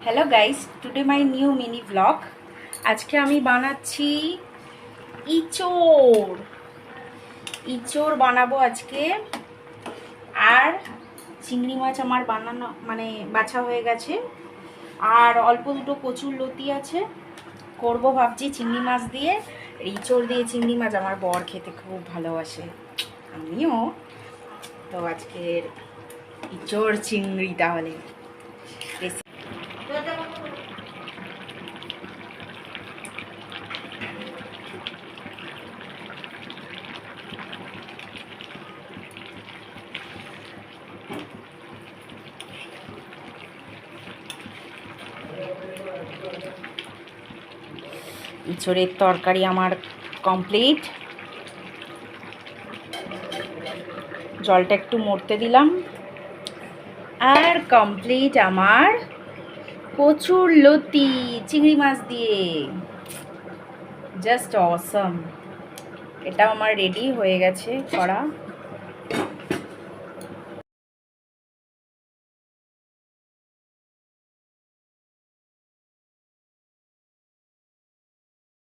Hello guys, today my new mini blog. আজকে আমি বানাচ্ছি ইঁচড় ইঁচড় বানাবো আজকে। আর চিংড়ি মাছ আমার বানানো বাছা হয়ে গেছে। আর অল্প দুটো কচুর লতি আছে, করব ভাবছি চিংড়ি মাছ দিয়ে। ইঁচড় দিয়ে চিংড়ি মাছ আমার বর খেতে খুব ভালোবাসে, আমিও। তো আজকের ইঁচড় চিংড়ি তাহলে ইঁচড়ের তরকারি আমার কমপ্লিট। জলটা একটু মরতে দিলাম। আর কমপ্লিট আমার কচুর লতি চিংড়ি মাছ দিয়ে, জাস্ট অসম। এটা আমার রেডি হয়ে গেছে করা।